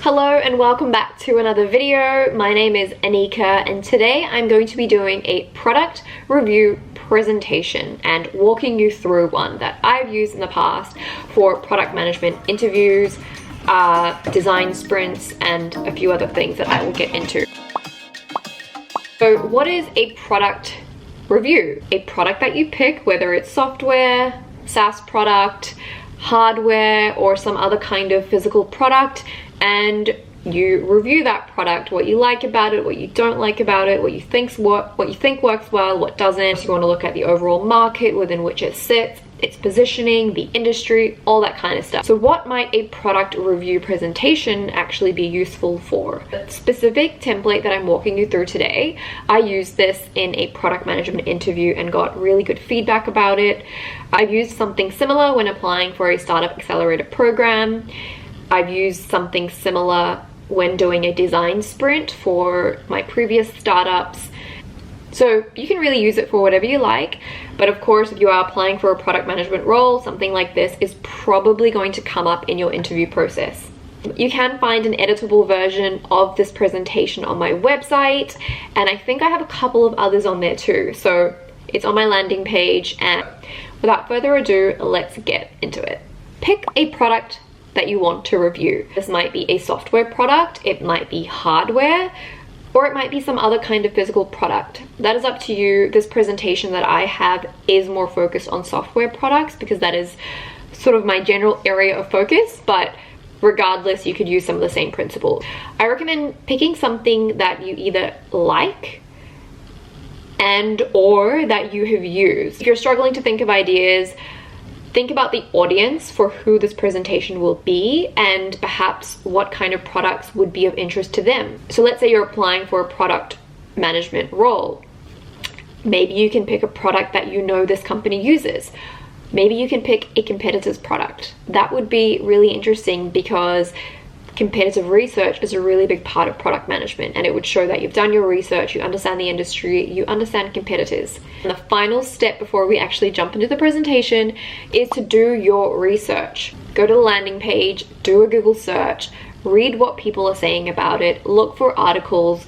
Hello and welcome back to another video. My name is Anika and today I'm going to be doing a product review presentation and walking you through one that I've used in the past for product management interviews, design sprints, and a few other things that I will get into. So what is a product review? A product that you pick, whether it's software, SaaS product, hardware, or some other kind of physical product, and you review that product, what you like about it, what you don't like about it, what you think works well, what doesn't. So you want to look at the overall market within which it sits, its positioning, the industry, all that kind of stuff. So what might a product review presentation actually be useful for? The specific template that I'm walking you through today, I used this in a product management interview and got really good feedback about it. I've used something similar when applying for a startup accelerator program. I've used something similar when doing a design sprint for my previous startups. So you can really use it for whatever you like, but of course, if you are applying for a product management role, something like this is probably going to come up in your interview process. You can find an editable version of this presentation on my website, and I think I have a couple of others on there too. So it's on my landing page, and without further ado, let's get into it. Pick a product that you want to review. This might be a software product, it might be hardware, or it might be some other kind of physical product. That is up to you. This presentation that I have is more focused on software products because that is sort of my general area of focus, but regardless, you could use some of the same principles. I recommend picking something that you either like and or that you have used. If you're struggling to think of ideas, think about the audience for who this presentation will be and perhaps what kind of products would be of interest to them. So let's say you're applying for a product management role. Maybe you can pick a product that you know this company uses. Maybe you can pick a competitor's product. That would be really interesting because competitive research is a really big part of product management, and it would show that you've done your research, you understand the industry, you understand competitors. And the final step before we actually jump into the presentation is to do your research. Go to the landing page, do a Google search, read what people are saying about it, look for articles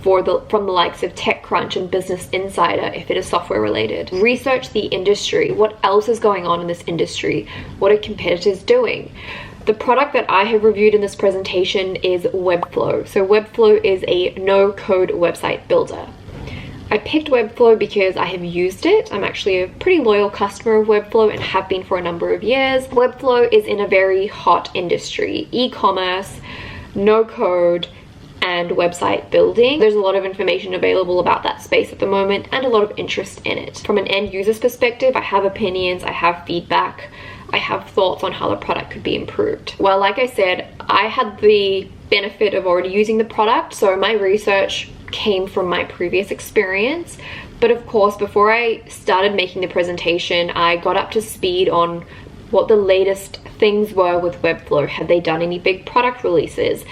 from the likes of TechCrunch and Business Insider if it is software related. Research the industry. What else is going on in this industry? What are competitors doing? The product that I have reviewed in this presentation is Webflow. So Webflow is a no-code website builder. I picked Webflow because I have used it. I'm actually a pretty loyal customer of Webflow and have been for a number of years. Webflow is in a very hot industry, e-commerce, no-code, and website building. There's a lot of information available about that space at the moment and a lot of interest in it. From an end user's perspective, I have opinions, I have feedback, I have thoughts on how the product could be improved. Well, like I said, I had the benefit of already using the product, so my research came from my previous experience. But of course, before I started making the presentation, I got up to speed on what the latest things were with Webflow. Had they done any big product releases?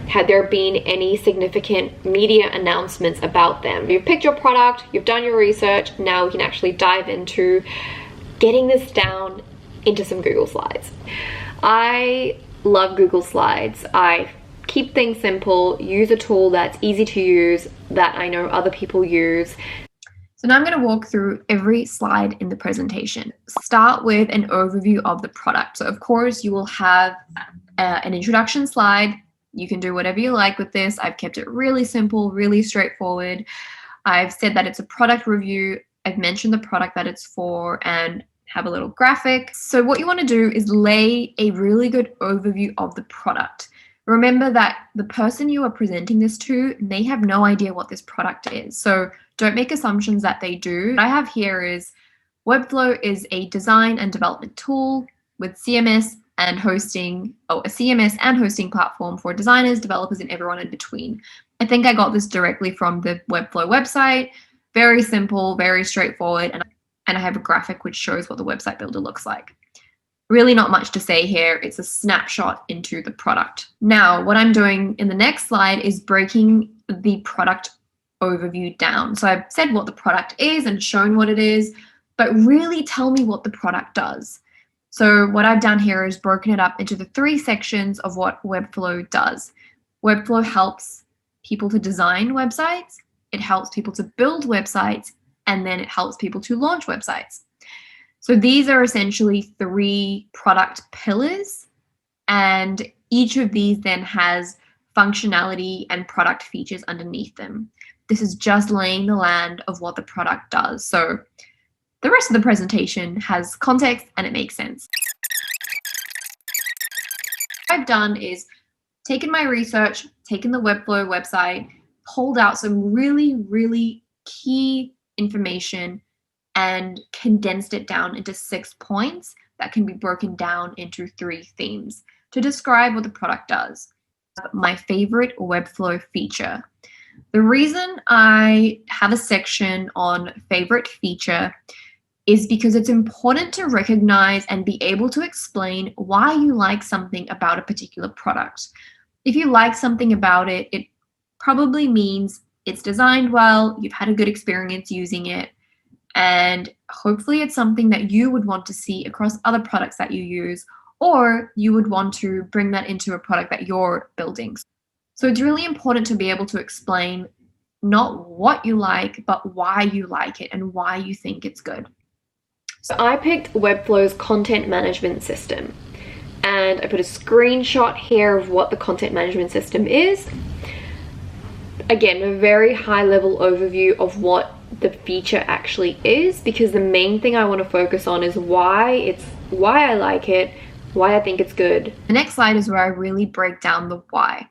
Had there been any significant media announcements about them? You've picked your product, you've done your research, now we can actually dive into getting this down into some Google Slides. I love Google Slides. I keep things simple, use a tool that's easy to use, that I know other people use. So now I'm going to walk through every slide in the presentation. Start with an overview of the product. So of course you will have an introduction slide. You can do whatever you like with this. I've kept it really simple, really straightforward. I've said that it's a product review. I've mentioned the product that it's for and have a little graphic. So what you want to do is lay a really good overview of the product. Remember that the person you are presenting this to may have no idea what this product is. So don't make assumptions that they do. What I have here is Webflow is a design and development tool with CMS and hosting, a CMS and hosting platform for designers, developers, and everyone in between. I think I got this directly from the Webflow website. Very simple, very straightforward, and I have a graphic which shows what the website builder looks like. Really not much to say here. It's a snapshot into the product. Now, what I'm doing in the next slide is breaking the product overview down. So I've said what the product is and shown what it is, but really tell me what the product does. So what I've done here is broken it up into the 3 sections of what Webflow does. Webflow helps people to design websites, it helps people to build websites, and then it helps people to launch websites. So these are essentially 3 product pillars, and each of these then has functionality and product features underneath them. This is just laying the land of what the product does. So the rest of the presentation has context and it makes sense. What I've done is taken my research, taken the Webflow website, pulled out some really key information and condensed it down into 6 points that can be broken down into 3 themes to describe what the product does. My favorite Webflow feature. The reason I have a section on favorite feature is because it's important to recognize and be able to explain why you like something about a particular product. If you like something about it, it probably means it's designed well, you've had a good experience using it, and hopefully it's something that you would want to see across other products that you use, or you would want to bring that into a product that you're building. So it's really important to be able to explain not what you like, but why you like it and why you think it's good. So I picked Webflow's content management system, and I put a screenshot here of what the content management system is. Again, a very high level overview of what the feature actually is, because the main thing I want to focus on is why I like it, why I think it's good. The next slide is where I really break down the why.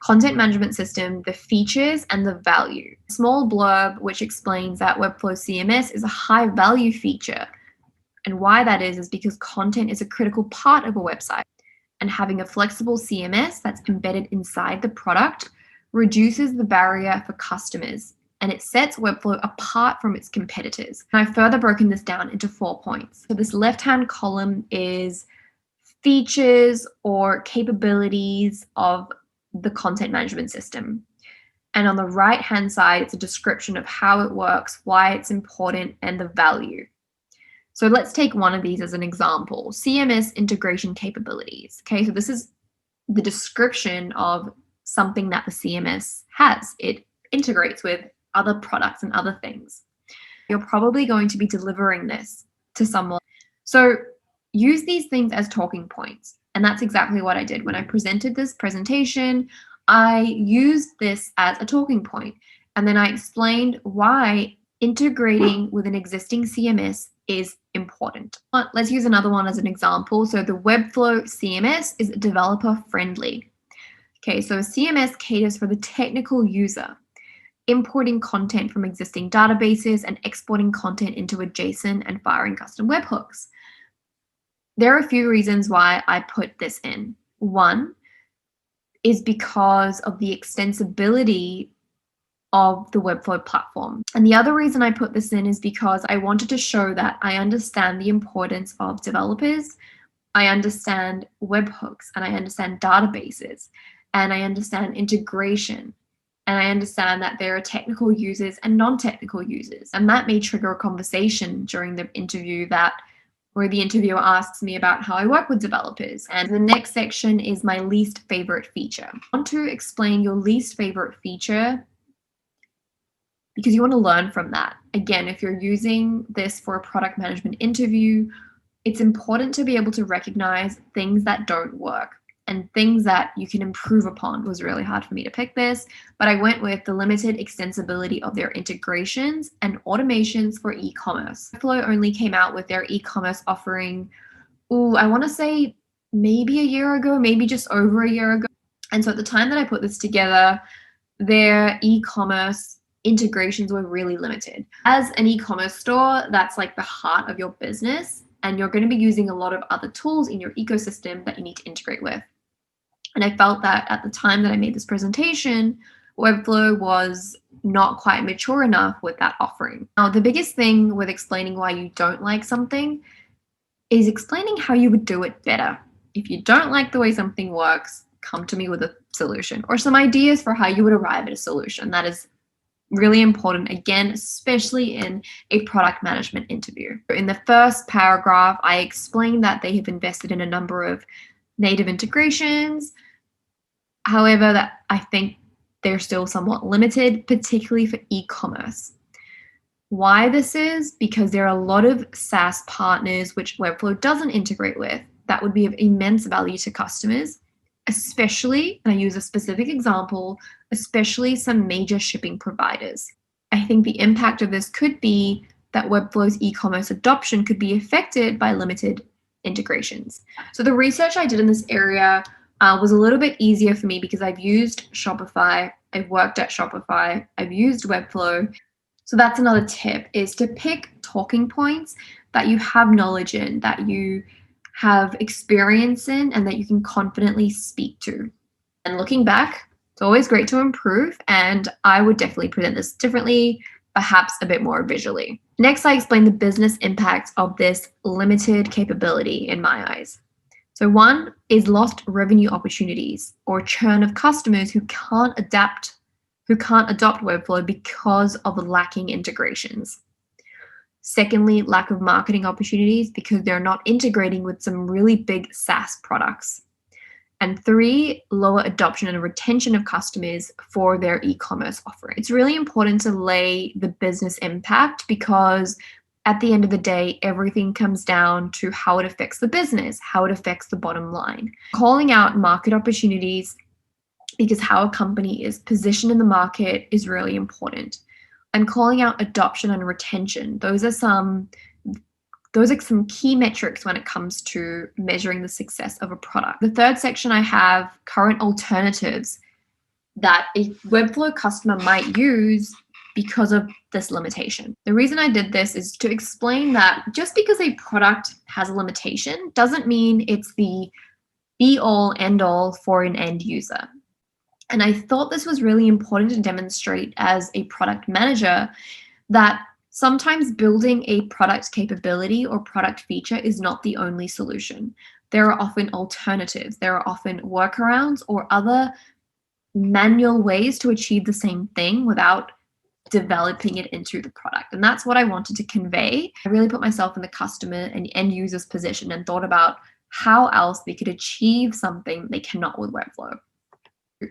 Content management system, the features and the value. A small blurb which explains that Webflow CMS is a high value feature. And why that is because content is a critical part of a website. And having a flexible CMS that's embedded inside the product reduces the barrier for customers, and it sets Webflow apart from its competitors. And I've further broken this down into 4 points. So this left-hand column is features or capabilities of the content management system. And on the right-hand side, it's a description of how it works, why it's important, and the value. So let's take one of these as an example, CMS integration capabilities. Okay, so this is the description of something that the CMS has. It integrates with other products and other things. You're probably going to be delivering this to someone. So use these things as talking points. And that's exactly what I did. When I presented this presentation, I used this as a talking point. And then I explained why integrating with an existing CMS is important. Let's use another one as an example. So the Webflow CMS is developer friendly. Okay, so a CMS caters for the technical user, importing content from existing databases and exporting content into a JSON and firing custom webhooks. There are a few reasons why I put this in. One is because of the extensibility of the Webflow platform. And the other reason I put this in is because I wanted to show that I understand the importance of developers, I understand webhooks, and I understand databases, and I understand integration, and I understand that there are technical users and non-technical users. And that may trigger a conversation during the interview where the interviewer asks me about how I work with developers. And the next section is my least favorite feature. I want to explain your least favorite feature because you want to learn from that. Again, if you're using this for a product management interview, it's important to be able to recognize things that don't work and things that you can improve upon. It was really hard for me to pick this, but I went with the limited extensibility of their integrations and automations for e-commerce. Webflow only came out with their e-commerce offering, I want to say maybe a year ago, maybe just over a year ago. And so at the time that I put this together, their e-commerce integrations were really limited. As an e-commerce store, that's like the heart of your business, and you're going to be using a lot of other tools in your ecosystem that you need to integrate with. And I felt that at the time that I made this presentation, Webflow was not quite mature enough with that offering. Now, the biggest thing with explaining why you don't like something is explaining how you would do it better. If you don't like the way something works, come to me with a solution or some ideas for how you would arrive at a solution. That is Really important, again, especially in a product management interview. In the first paragraph, I explained that they have invested in a number of native integrations. However, that I think they're still somewhat limited, particularly for e-commerce. Why this is? Because there are a lot of SaaS partners which Webflow doesn't integrate with that would be of immense value to customers, especially, and I use a specific example, especially some major shipping providers. I think the impact of this could be that Webflow's e-commerce adoption could be affected by limited integrations. So the research I did in this area was a little bit easier for me because I've used Shopify, I've worked at Shopify, I've used Webflow. So that's another tip, is to pick talking points that you have knowledge in, that you have experience in, and that you can confidently speak to. And looking back, it's always great to improve, and I would definitely present this differently, perhaps a bit more visually. Next, I explain the business impact of this limited capability in my eyes. So one is lost revenue opportunities or churn of customers who can't adopt Webflow because of lacking integrations. Secondly, lack of marketing opportunities because they're not integrating with some really big SaaS products. And three, lower adoption and retention of customers for their e-commerce offering. It's really important to lay the business impact because at the end of the day, everything comes down to how it affects the business, how it affects the bottom line. Calling out market opportunities because how a company is positioned in the market is really important. And calling out adoption and retention. Those are some key metrics when it comes to measuring the success of a product. The third section, I have current alternatives that a Webflow customer might use because of this limitation. The reason I did this is to explain that just because a product has a limitation doesn't mean it's the be-all, end-all for an end user. And I thought this was really important to demonstrate as a product manager that sometimes building a product capability or product feature is not the only solution. There are often alternatives. There are often workarounds or other manual ways to achieve the same thing without developing it into the product. And that's what I wanted to convey. I really put myself in the customer and end user's position and thought about how else they could achieve something they cannot with Webflow.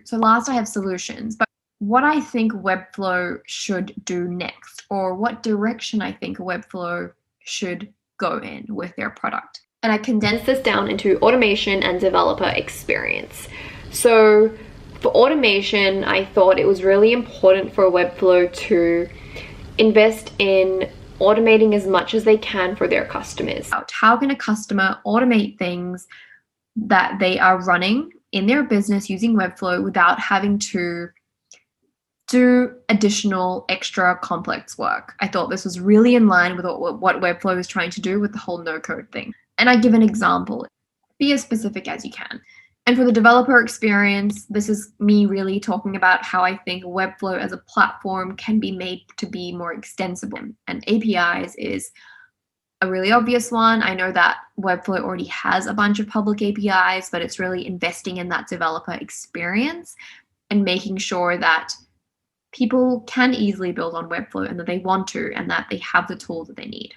So last, I have solutions, but what I think Webflow should do next, or what direction I think Webflow should go in with their product. And I condensed this down into automation and developer experience. So for automation, I thought it was really important for Webflow to invest in automating as much as they can for their customers. How can a customer automate things that they are running in their business using Webflow without having to do additional extra complex work? I thought this was really in line with what Webflow is trying to do with the whole no-code thing. And I give an example. Be as specific as you can. And for the developer experience, this is me really talking about how I think Webflow as a platform can be made to be more extensible. And APIs is a really obvious one. I know that Webflow already has a bunch of public APIs, but it's really investing in that developer experience and making sure that people can easily build on Webflow and that they want to, and that they have the tools that they need.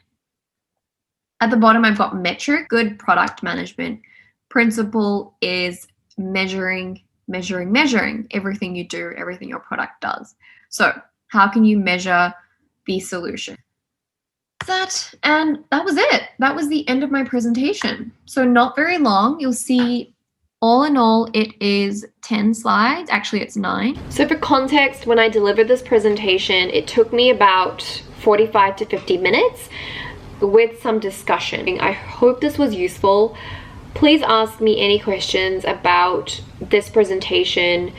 At the bottom, I've got metric. Good product management principle is measuring everything you do, everything your product does. So how can you measure the solution? And that was it. That was the end of my presentation. So not very long. You'll see all in all, it is 10 slides. Actually, it's 9. So for context, when I delivered this presentation, it took me about 45 to 50 minutes with some discussion. I hope this was useful. Please ask me any questions about this presentation,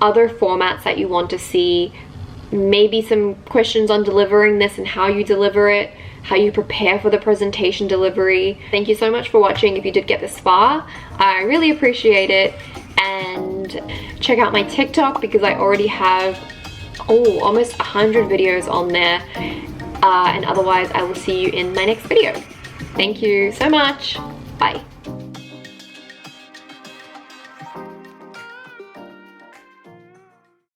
other formats that you want to see, maybe some questions on delivering this and how you deliver it, how you prepare for the presentation delivery. Thank you so much for watching if you did get this far. I really appreciate it. And check out my TikTok because I already have almost 100 videos on there. And otherwise, I will see you in my next video. Thank you so much. Bye.